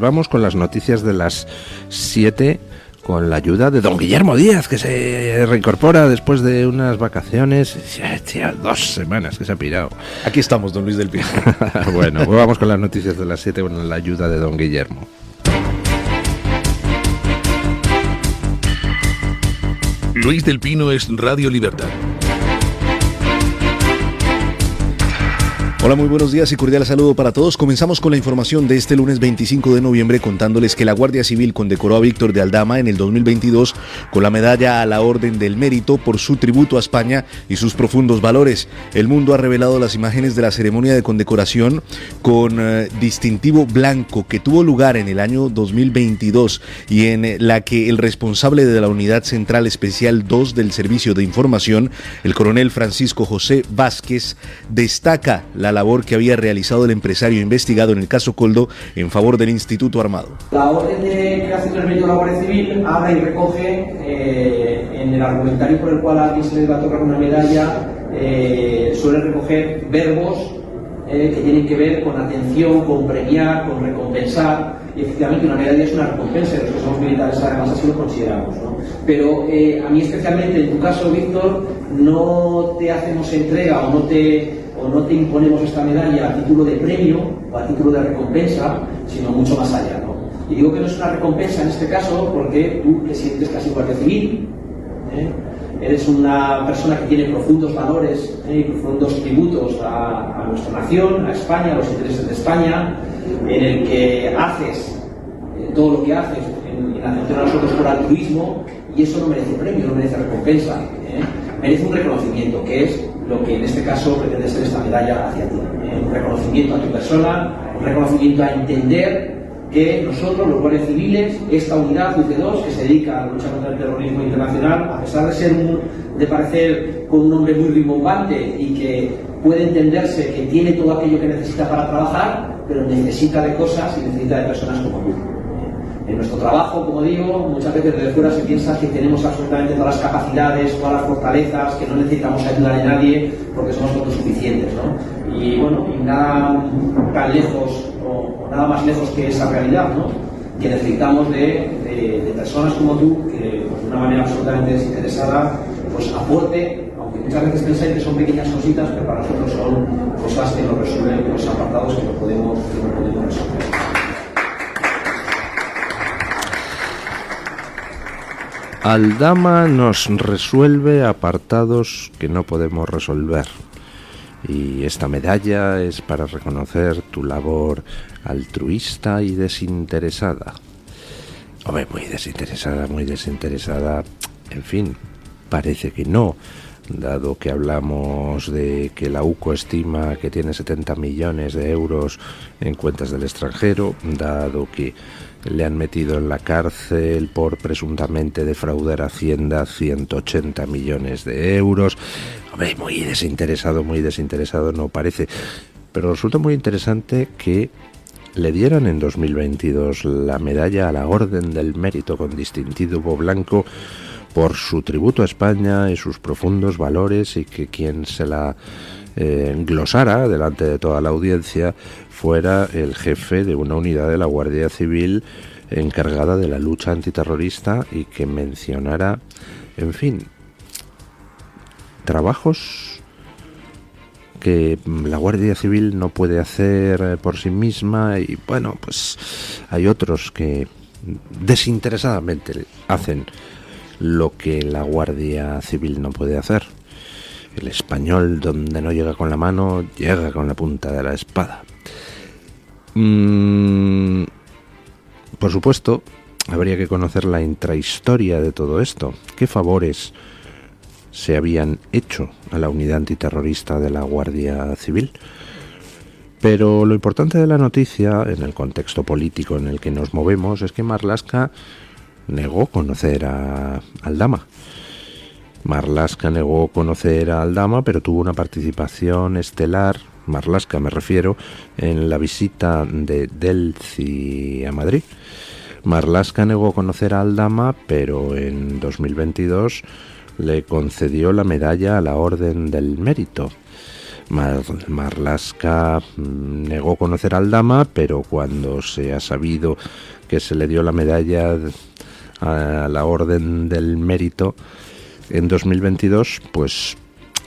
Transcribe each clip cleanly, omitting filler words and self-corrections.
Vamos con las noticias de las 7 con la ayuda de don Guillermo Díaz, que se reincorpora después de unas vacaciones. 2 semanas que se ha pirado. Aquí estamos, don Luis del Pino. Bueno, pues vamos con las noticias de las 7 con la ayuda de don Guillermo. Luis del Pino es Radio Libertad. Hola, muy buenos días y cordial saludo para todos. Comenzamos con la información de este lunes 25 de noviembre contándoles que la Guardia Civil condecoró a Víctor de Aldama en el 2022 con la medalla a la Orden del Mérito por su tributo a España y sus profundos valores. El Mundo ha revelado las imágenes de la ceremonia de condecoración con distintivo blanco que tuvo lugar en el año 2022 y en la que el responsable de la Unidad Central Especial 2 del Servicio de Información, el coronel Francisco José Vázquez, destaca la labor que había realizado el empresario investigado en el caso Coldo en favor del Instituto Armado. La orden de creación del mérito de la Guardia Civil habla y recoge en el argumentario por el cual a alguien se le va a tocar una medalla, suele recoger verbos que tienen que ver con atención, con premiar, con recompensar, y efectivamente una medalla es una recompensa, y los que somos militares además así lo consideramos, ¿no? Pero a mí especialmente en tu caso, Víctor, no te hacemos entrega o no te imponemos esta medalla a título de premio o a título de recompensa, sino mucho más allá, ¿no? Y digo que no es una recompensa en este caso porque tú te sientes casi guardia civil, eres una persona que tiene profundos valores y profundos tributos a nuestra nación, a España, a los intereses de España, en el que haces todo lo que haces en atención a nosotros por altruismo, y eso no merece premio, no merece recompensa, merece un reconocimiento, que es lo que en este caso pretende ser esta medalla hacia ti. Un reconocimiento a tu persona, un reconocimiento a entender que nosotros, los guardias civiles, esta unidad UC2 que se dedica a luchar contra el terrorismo internacional, a pesar de parecer con un nombre muy rimbombante y que puede entenderse que tiene todo aquello que necesita para trabajar, pero necesita de cosas y necesita de personas como tú. En nuestro trabajo, como digo, muchas veces desde fuera se piensa que tenemos absolutamente todas las capacidades, todas las fortalezas, que no necesitamos ayuda de nadie porque somos autosuficientes, ¿no? Y bueno, y nada tan lejos o nada más lejos que esa realidad, ¿no? Que necesitamos de personas como tú que pues, de una manera absolutamente desinteresada pues aporte, aunque muchas veces pensáis que son pequeñas cositas, pero para nosotros son cosas que nos resuelven los apartados que no podemos resolver. Aldama nos resuelve apartados que no podemos resolver. Y esta medalla es para reconocer tu labor altruista y desinteresada. Hombre, muy desinteresada. En fin, parece que no, dado que hablamos de que la UCO estima que tiene 70 millones de euros en cuentas del extranjero, dado que le han metido en la cárcel por presuntamente defraudar a Hacienda 180 millones de euros. Hombre, muy desinteresado no parece. Pero resulta muy interesante que le dieran en 2022 la medalla a la Orden del Mérito con distintivo blanco por su tributo a España y sus profundos valores, y que quien se la glosara delante de toda la audiencia fuera el jefe de una unidad de la Guardia Civil encargada de la lucha antiterrorista, y que mencionara, en fin, trabajos que la Guardia Civil no puede hacer por sí misma, y bueno, pues hay otros que desinteresadamente hacen lo que la Guardia Civil no puede hacer. El español, donde no llega con la mano, llega con la punta de la espada. Por supuesto, habría que conocer la intrahistoria de todo esto. ¿Qué favores se habían hecho a la unidad antiterrorista de la Guardia Civil? Pero lo importante de la noticia, en el contexto político en el que nos movemos, es que Marlaska negó conocer a Aldama. Marlaska negó conocer a Aldama, pero tuvo una participación estelar, Marlaska me refiero, en la visita de Delcy a Madrid. Marlaska negó conocer a Aldama, pero en 2022 le concedió la medalla a la Orden del Mérito. Marlaska negó conocer a Aldama, pero cuando se ha sabido que se le dio la medalla a la Orden del Mérito en 2022, pues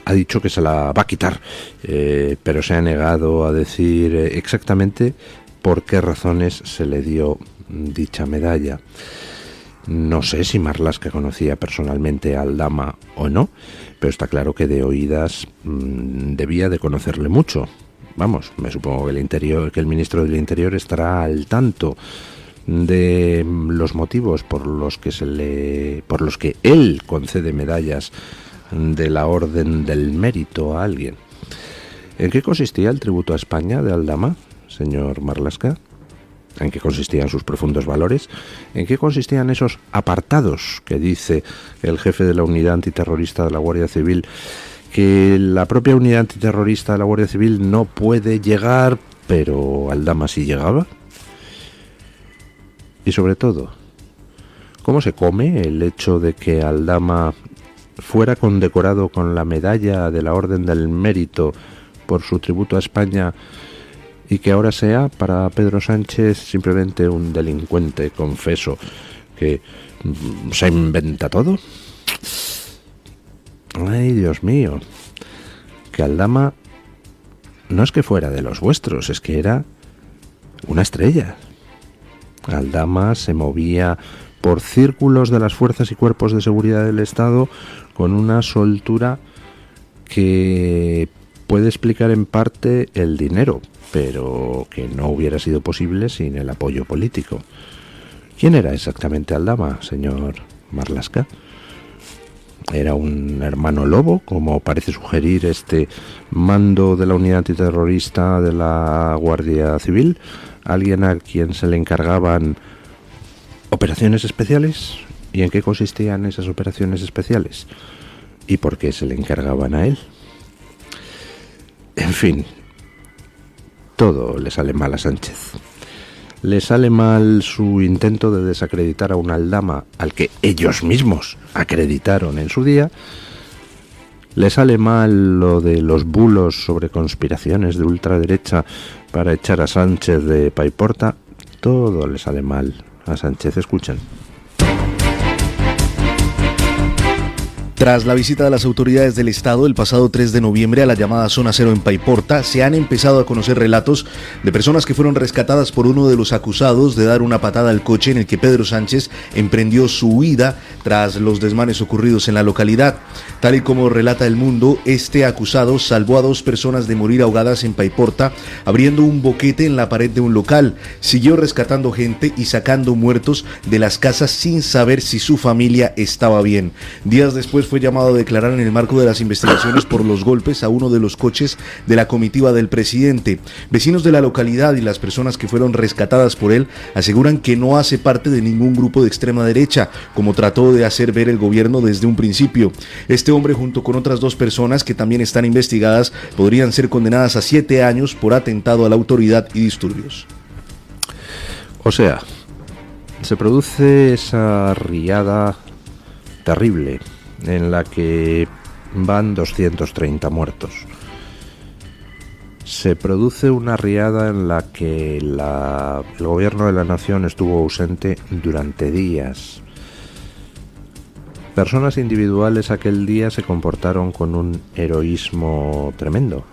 ha dicho que se la va a quitar, pero se ha negado a decir exactamente por qué razones se le dio dicha medalla. No sé si Marlaska conocía personalmente a Aldama o no, pero está claro que de oídas debía de conocerle mucho. Vamos, me supongo que el ministro del Interior estará al tanto de los motivos por los que él concede medallas de la Orden del Mérito a alguien. ¿En qué consistía el tributo a España de Aldama, señor Marlaska? ¿En qué consistían sus profundos valores? ¿En qué consistían esos apartados que dice el jefe de la unidad antiterrorista de la Guardia Civil, que la propia unidad antiterrorista de la Guardia Civil no puede llegar, pero Aldama sí llegaba? Y sobre todo, ¿cómo se come el hecho de que Aldama fuera condecorado con la medalla de la Orden del Mérito por su tributo a España y que ahora sea para Pedro Sánchez simplemente un delincuente confeso que se inventa todo? Ay, Dios mío, que Aldama no es que fuera de los vuestros, es que era una estrella. Aldama se movía por círculos de las fuerzas y cuerpos de seguridad del Estado con una soltura que puede explicar en parte el dinero, pero que no hubiera sido posible sin el apoyo político. ¿Quién era exactamente Aldama, señor Marlaska? ¿Era un hermano lobo, como parece sugerir este mando de la unidad antiterrorista de la Guardia Civil? ¿Alguien a quien se le encargaban operaciones especiales? ¿Y en qué consistían esas operaciones especiales? ¿Y por qué se le encargaban a él? En fin, todo le sale mal a Sánchez. Le sale mal su intento de desacreditar a un Aldama al que ellos mismos acreditaron en su día. Le sale mal lo de los bulos sobre conspiraciones de ultraderecha para echar a Sánchez de Paiporta. Todo le sale mal a Sánchez. Escuchen. Tras la visita de las autoridades del Estado el pasado 3 de noviembre a la llamada Zona Cero en Paiporta, se han empezado a conocer relatos de personas que fueron rescatadas por uno de los acusados de dar una patada al coche en el que Pedro Sánchez emprendió su huida tras los desmanes ocurridos en la localidad. Tal y como relata El Mundo, este acusado salvó a 2 personas de morir ahogadas en Paiporta abriendo un boquete en la pared de un local. Siguió rescatando gente y sacando muertos de las casas sin saber si su familia estaba bien. Días después fue llamado a declarar en el marco de las investigaciones por los golpes a uno de los coches de la comitiva del presidente. Vecinos de la localidad y las personas que fueron rescatadas por él aseguran que no hace parte de ningún grupo de extrema derecha, como trató de hacer ver el gobierno desde un principio. Este hombre, junto con otras 2 personas que también están investigadas, podrían ser condenadas a 7 años por atentado a la autoridad y disturbios. O sea, se produce esa riada terrible en la que van 230 muertos. Se produce una riada en la que el gobierno de la nación estuvo ausente durante días. Personas individuales aquel día se comportaron con un heroísmo tremendo.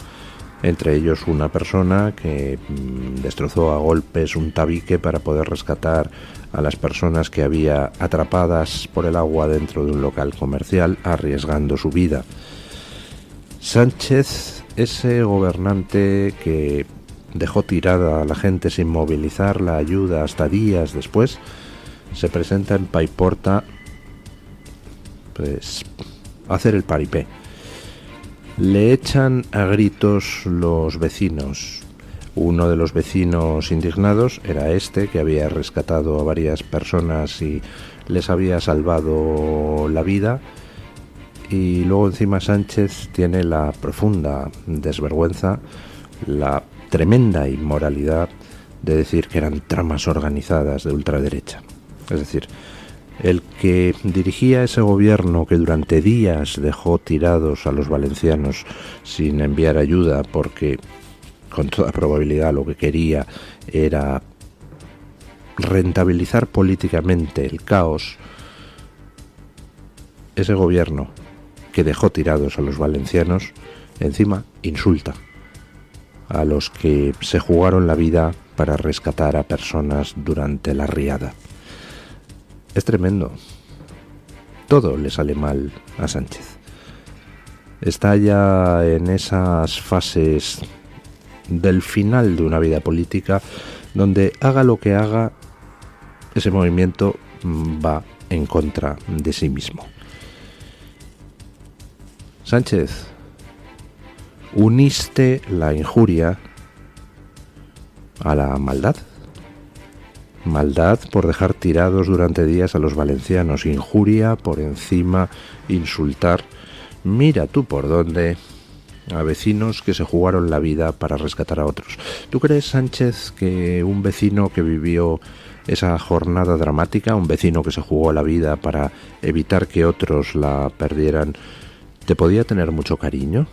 Entre ellos una persona que destrozó a golpes un tabique para poder rescatar a las personas que había atrapadas por el agua dentro de un local comercial, arriesgando su vida. Sánchez, ese gobernante que dejó tirada a la gente sin movilizar la ayuda hasta días después, se presenta en Paiporta pues a hacer el paripé. Le echan a gritos los vecinos. Uno de los vecinos indignados era este, que había rescatado a varias personas y les había salvado la vida. Y luego encima Sánchez tiene la profunda desvergüenza, la tremenda inmoralidad de decir que eran tramas organizadas de ultraderecha. Es decir, el que dirigía ese gobierno que durante días dejó tirados a los valencianos sin enviar ayuda porque con toda probabilidad lo que quería era rentabilizar políticamente el caos, ese gobierno que dejó tirados a los valencianos, encima insulta a los que se jugaron la vida para rescatar a personas durante la riada. Es tremendo. Todo le sale mal a Sánchez. Está ya en esas fases del final de una vida política donde haga lo que haga, ese movimiento va en contra de sí mismo. Sánchez, uniste la injuria a la maldad. Maldad por dejar tirados durante días a los valencianos, injuria por encima, insultar, mira tú por dónde, a vecinos que se jugaron la vida para rescatar a otros. ¿Tú crees, Sánchez, que un vecino que vivió esa jornada dramática, un vecino que se jugó la vida para evitar que otros la perdieran, te podía tener mucho cariño?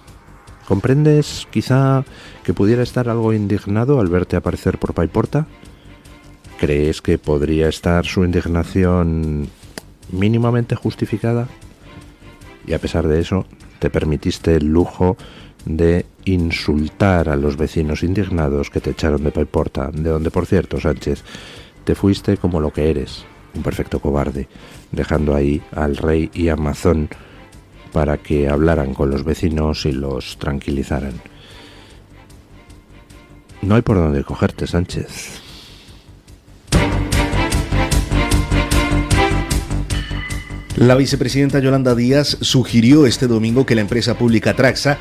¿Comprendes quizá que pudiera estar algo indignado al verte aparecer por Paiporta? ¿Crees que podría estar su indignación mínimamente justificada? Y a pesar de eso, te permitiste el lujo de insultar a los vecinos indignados que te echaron de Paiporta, de donde, por cierto, Sánchez, te fuiste como lo que eres, un perfecto cobarde, dejando ahí al rey y a Mazón para que hablaran con los vecinos y los tranquilizaran. No hay por dónde cogerte, Sánchez. La vicepresidenta Yolanda Díaz sugirió este domingo que la empresa pública Traxa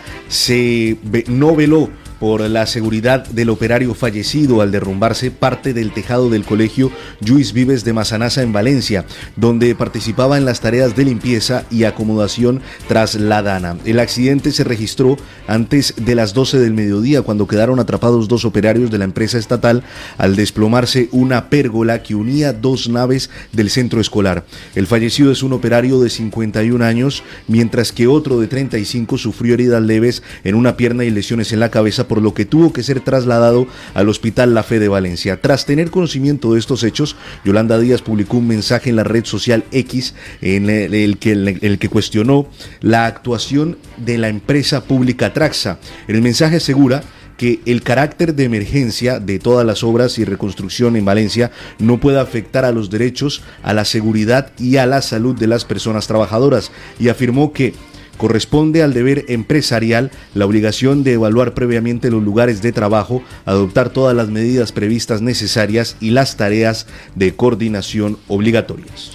no veló por la seguridad del operario fallecido al derrumbarse parte del tejado del colegio Lluís Vives de Massanassa en Valencia, donde participaba en las tareas de limpieza y acomodación tras la dana. El accidente se registró antes de las 12 del mediodía, cuando quedaron atrapados 2 operarios de la empresa estatal al desplomarse una pérgola que unía 2 naves del centro escolar. El fallecido es un operario de 51 años, mientras que otro de 35 sufrió heridas leves en una pierna y lesiones en la cabeza, por lo que tuvo que ser trasladado al Hospital La Fe de Valencia. Tras tener conocimiento de estos hechos, Yolanda Díaz publicó un mensaje en la red social X en el que cuestionó la actuación de la empresa pública Traxa. El mensaje asegura que el carácter de emergencia de todas las obras y reconstrucción en Valencia no puede afectar a los derechos, a la seguridad y a la salud de las personas trabajadoras, y afirmó que corresponde al deber empresarial la obligación de evaluar previamente los lugares de trabajo, adoptar todas las medidas previstas necesarias y las tareas de coordinación obligatorias.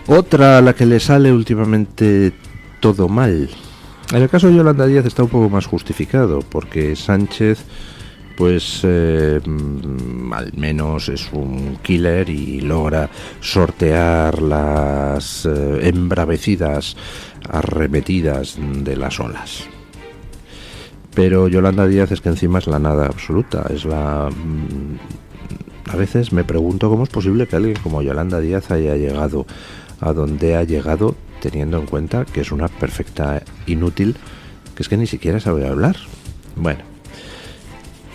Otra a la que le sale últimamente todo mal. En el caso de Yolanda Díaz está un poco más justificado, porque Sánchez pues al menos es un killer y logra sortear las embravecidas arremetidas de las olas. Pero Yolanda Díaz es que encima es la nada absoluta, es la... A veces me pregunto cómo es posible que alguien como Yolanda Díaz haya llegado a donde ha llegado, teniendo en cuenta que es una perfecta inútil, que es que ni siquiera sabe hablar. Bueno,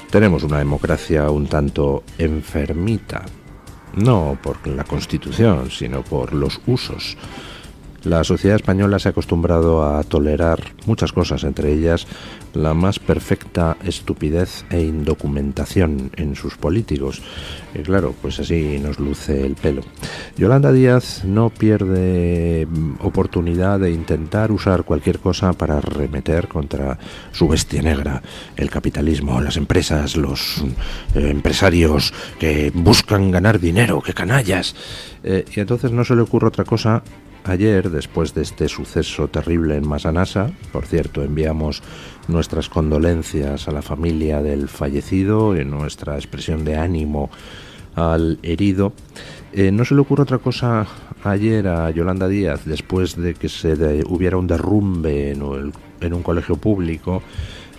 tenemos una democracia un tanto enfermita, no por la Constitución, sino por los usos. La sociedad española se ha acostumbrado a tolerar muchas cosas, entre ellas la más perfecta estupidez e indocumentación en sus políticos. Y claro, pues así nos luce el pelo. Yolanda Díaz no pierde oportunidad de intentar usar cualquier cosa para arremeter contra su bestia negra, el capitalismo, las empresas, los empresarios que buscan ganar dinero, ¡qué canallas! Y entonces no se le ocurre otra cosa. Ayer, después de este suceso terrible en Massanassa, por cierto, enviamos nuestras condolencias a la familia del fallecido y nuestra expresión de ánimo al herido, no se le ocurre otra cosa ayer a Yolanda Díaz, después de que hubiera un derrumbe en un colegio público,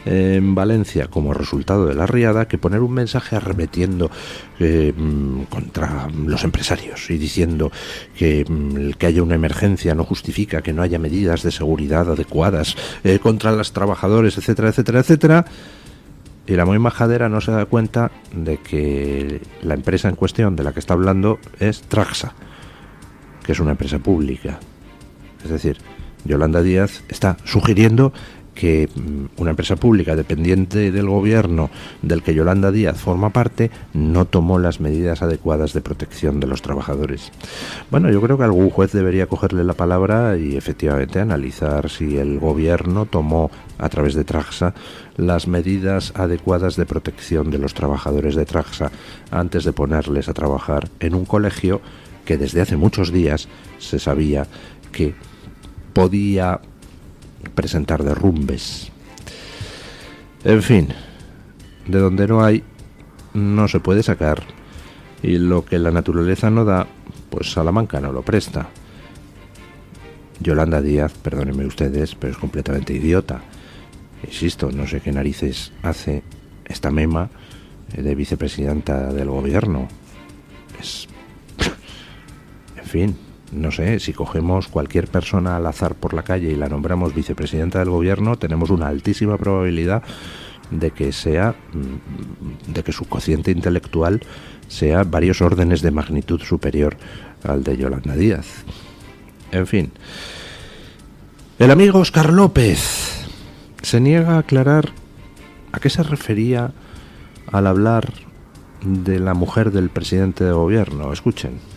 en Valencia como resultado de la riada que poner un mensaje arremetiendo contra los empresarios y diciendo que el que haya una emergencia no justifica que no haya medidas de seguridad adecuadas contra los trabajadores, etcétera, etcétera, etcétera. Y la muy majadera no se da cuenta de que la empresa en cuestión de la que está hablando es Traxa, que es una empresa pública. Es decir, Yolanda Díaz está sugiriendo que una empresa pública dependiente del gobierno del que Yolanda Díaz forma parte no tomó las medidas adecuadas de protección de los trabajadores. Bueno, yo creo que algún juez debería cogerle la palabra y efectivamente analizar si el gobierno tomó a través de Traxa las medidas adecuadas de protección de los trabajadores de Traxa antes de ponerles a trabajar en un colegio que desde hace muchos días se sabía que podía presentar derrumbes. En fin, de donde no hay, no se puede sacar, y lo que la naturaleza no da, pues Salamanca no lo presta. Yolanda Díaz, perdónenme ustedes, pero es completamente idiota. Insisto, no sé qué narices hace esta mema de vicepresidenta del gobierno. En fin, no sé, si cogemos cualquier persona al azar por la calle y la nombramos vicepresidenta del gobierno, tenemos una altísima probabilidad de que su cociente intelectual sea varios órdenes de magnitud superior al de Yolanda Díaz. En fin, el amigo Óscar López se niega a aclarar a qué se refería al hablar de la mujer del presidente de gobierno. Escuchen.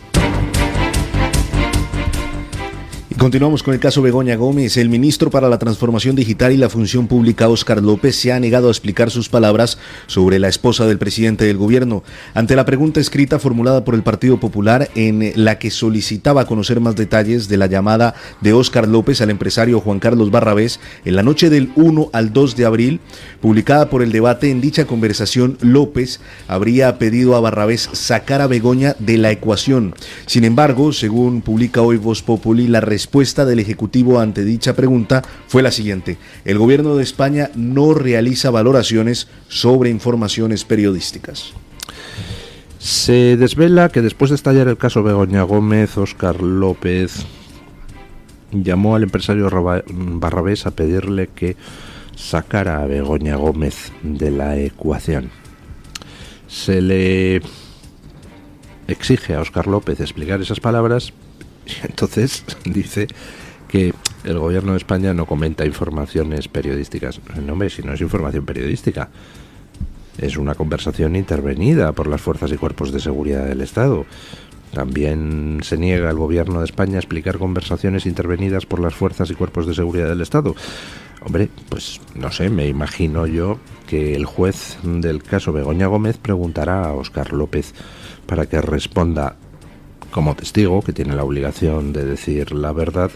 Continuamos con el caso Begoña Gómez. El ministro para la Transformación Digital y la Función Pública, Óscar López, se ha negado a explicar sus palabras sobre la esposa del presidente del gobierno. Ante la pregunta escrita formulada por el Partido Popular, en la que solicitaba conocer más detalles de la llamada de Óscar López al empresario Juan Carlos Barrabés en la noche del 1 al 2 de abril, publicada por El Debate, en dicha conversación López habría pedido a Barrabés sacar a Begoña de la ecuación. Sin embargo, según publica hoy Voz Populi, la respuesta del Ejecutivo ante dicha pregunta fue la siguiente: el gobierno de España no realiza valoraciones sobre informaciones periodísticas. Se desvela que después de estallar el caso Begoña Gómez, Óscar López llamó al empresario Barrabés a pedirle que sacara a Begoña Gómez de la ecuación. Se le exige a Óscar López explicar esas palabras. Y entonces dice que el gobierno de España no comenta informaciones periodísticas. No, hombre, si no es información periodística, es una conversación intervenida por las fuerzas y cuerpos de seguridad del Estado. También se niega el gobierno de España a explicar conversaciones intervenidas por las fuerzas y cuerpos de seguridad del Estado. Hombre, pues no sé, me imagino yo que el juez del caso Begoña Gómez preguntará a Óscar López para que responda como testigo, que tiene la obligación de decir la verdad,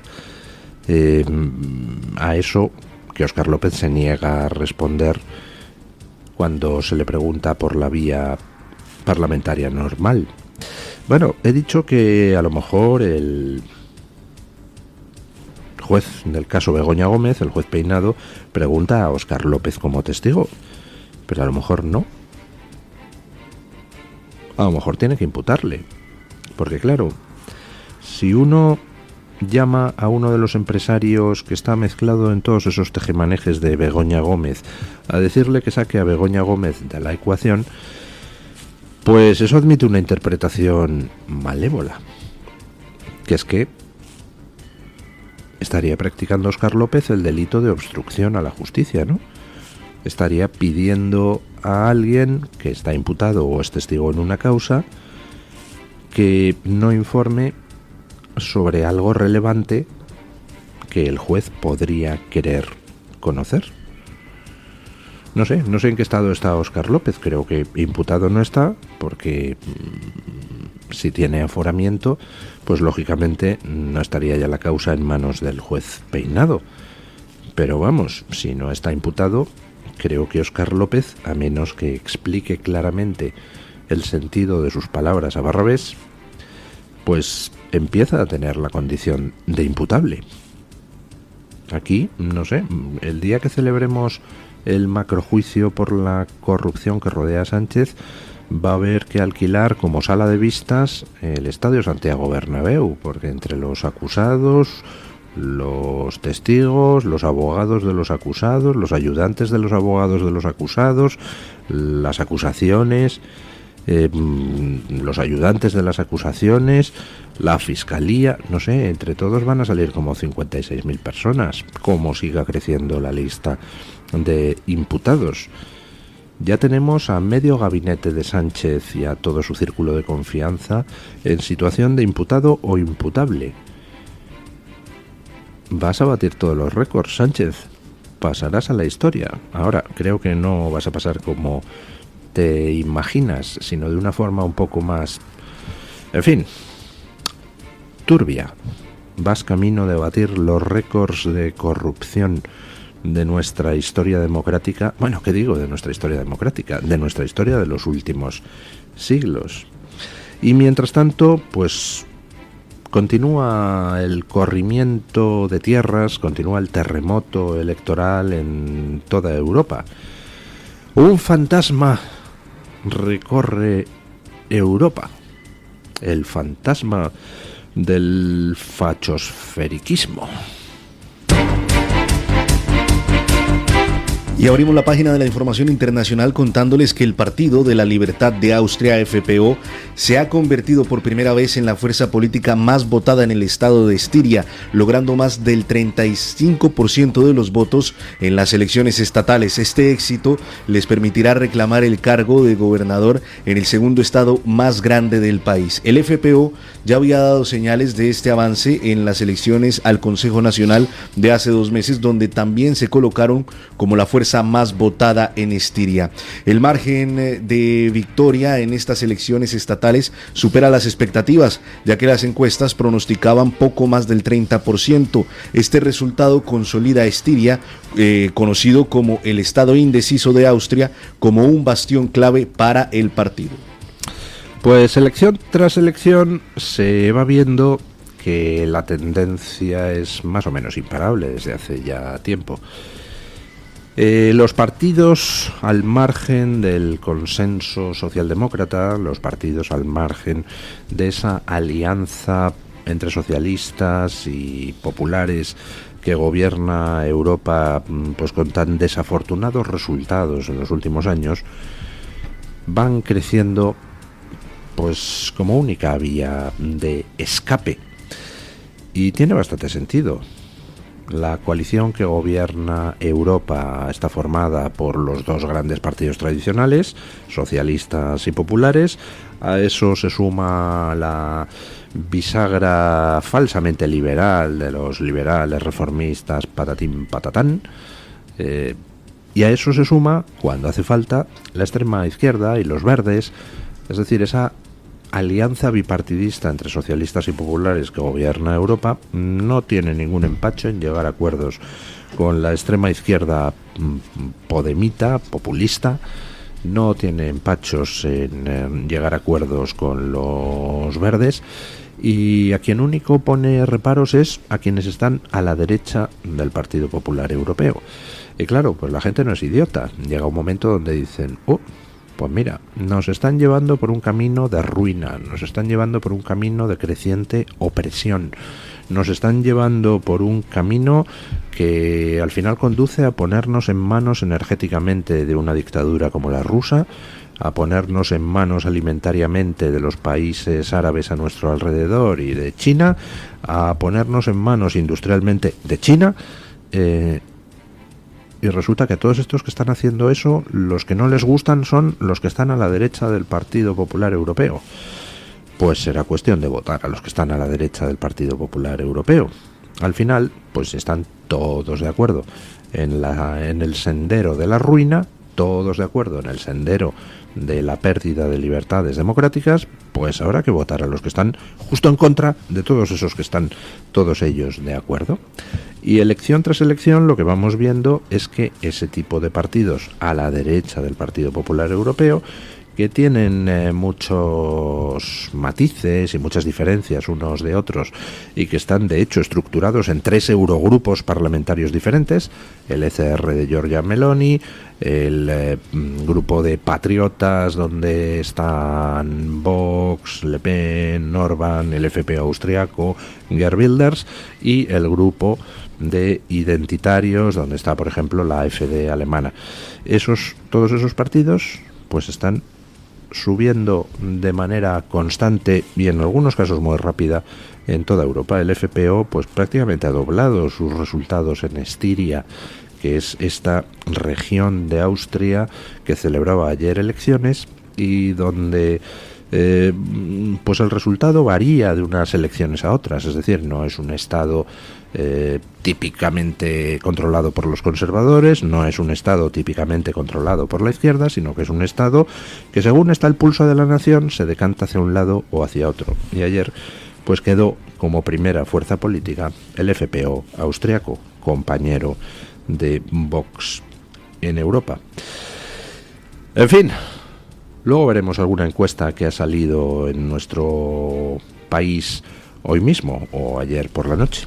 a eso que Óscar López se niega a responder cuando se le pregunta por la vía parlamentaria normal. Bueno, he dicho que a lo mejor el juez del caso Begoña Gómez, el juez Peinado, pregunta a Óscar López como testigo, pero a lo mejor no. A lo mejor tiene que imputarle. Porque claro, si uno llama a uno de los empresarios que está mezclado en todos esos tejemanejes de Begoña Gómez a decirle que saque a Begoña Gómez de la ecuación, pues eso admite una interpretación malévola, que es que estaría practicando Óscar López el delito de obstrucción a la justicia, ¿no? Estaría pidiendo a alguien que está imputado o es testigo en una causa que no informe sobre algo relevante que el juez podría querer conocer. No sé en qué estado está Óscar López. Creo que imputado no está, porque si tiene aforamiento, pues lógicamente no estaría ya la causa en manos del juez Peinado. Pero vamos, si no está imputado, creo que Óscar López, a menos que explique claramente el sentido de sus palabras a Barrabés, pues empieza a tener la condición de imputable. Aquí, no sé, el día que celebremos el macrojuicio por la corrupción que rodea a Sánchez, va a haber que alquilar como sala de vistas el Estadio Santiago Bernabéu, porque entre los acusados, los testigos, los abogados de los acusados, los ayudantes de los abogados de los acusados, las acusaciones, los ayudantes de las acusaciones, la fiscalía, no sé, entre todos van a salir como 56.000 personas, como siga creciendo la lista de imputados. Ya tenemos a medio gabinete de Sánchez y a todo su círculo de confianza en situación de imputado o imputable. Vas a batir todos los récords, Sánchez. Pasarás a la historia. Ahora, creo que no vas a pasar como te imaginas, sino de una forma un poco más, en fin, turbia. Vas camino de batir los récords de corrupción de nuestra historia democrática. Bueno, ¿qué digo de nuestra historia democrática? De nuestra historia de los últimos siglos. Y mientras tanto, pues continúa el corrimiento de tierras, continúa el terremoto electoral en toda Europa. Un fantasma recorre Europa, el fantasma del fachosferiquismo. Y abrimos la página de la información internacional contándoles que el Partido de la Libertad de Austria, FPO, se ha convertido por primera vez en la fuerza política más votada en el estado de Estiria, logrando más del 35% de los votos en las elecciones estatales. Este éxito les permitirá reclamar el cargo de gobernador en el segundo estado más grande del país. El FPO ya había dado señales de este avance en las elecciones al Consejo Nacional de hace 2 meses, donde también se colocaron como la fuerza más votada en Estiria. El margen de victoria en estas elecciones estatales supera las expectativas, ya que las encuestas pronosticaban poco más del 30%. Este resultado consolida a Estiria, conocido como el estado indeciso de Austria, como un bastión clave para el partido. Pues elección tras elección se va viendo que la tendencia es más o menos imparable desde hace ya tiempo. Los partidos al margen del consenso socialdemócrata, los partidos al margen de esa alianza entre socialistas y populares que gobierna Europa, pues con tan desafortunados resultados en los últimos años, van creciendo pues como única vía de escape. Y tiene bastante sentido. La coalición que gobierna Europa está formada por los 2 grandes partidos tradicionales, socialistas y populares. A eso se suma la bisagra falsamente liberal de los liberales reformistas patatín patatán. Y a eso se suma, cuando hace falta, la extrema izquierda y los verdes, es decir, esa alianza bipartidista entre socialistas y populares que gobierna Europa no tiene ningún empacho en llegar a acuerdos con la extrema izquierda podemita, populista, no tiene empachos en llegar a acuerdos con los verdes, y a quien único pone reparos es a quienes están a la derecha del Partido Popular Europeo. Y claro, pues la gente no es idiota, llega un momento donde dicen, pues mira, nos están llevando por un camino de ruina, nos están llevando por un camino de creciente opresión, nos están llevando por un camino que al final conduce a ponernos en manos energéticamente de una dictadura como la rusa, a ponernos en manos alimentariamente de los países árabes a nuestro alrededor y de China, a ponernos en manos industrialmente de China, y resulta que a todos estos que están haciendo eso, los que no les gustan son los que están a la derecha del Partido Popular Europeo. Pues será cuestión de votar a los que están a la derecha del Partido Popular Europeo. Al final, pues están todos de acuerdo en el sendero de la ruina, todos de acuerdo en el sendero de la pérdida de libertades democráticas, pues habrá que votar a los que están justo en contra de todos esos que están todos ellos de acuerdo. Y elección tras elección lo que vamos viendo es que ese tipo de partidos a la derecha del Partido Popular Europeo que tienen muchos matices y muchas diferencias unos de otros, y que están de hecho estructurados en 3 eurogrupos parlamentarios diferentes: el ECR de Giorgia Meloni, el grupo de patriotas donde están Vox, Le Pen, Orbán, el FPÖ austriaco, Geert Wilders, y el grupo de identitarios donde está, por ejemplo, la AfD alemana. Todos esos partidos pues están subiendo de manera constante y en algunos casos muy rápida en toda Europa. El FPÖ pues prácticamente ha doblado sus resultados en Estiria, que es esta región de Austria que celebraba ayer elecciones y donde pues el resultado varía de unas elecciones a otras. Es decir, no es un estado típicamente controlado por los conservadores, no es un estado típicamente controlado por la izquierda, sino que es un estado que, según está el pulso de la nación, se decanta hacia un lado o hacia otro. Y ayer pues quedó como primera fuerza política el FPÖ austriaco, compañero de Vox en Europa. En fin, luego veremos alguna encuesta que ha salido en nuestro país hoy mismo o ayer por la noche.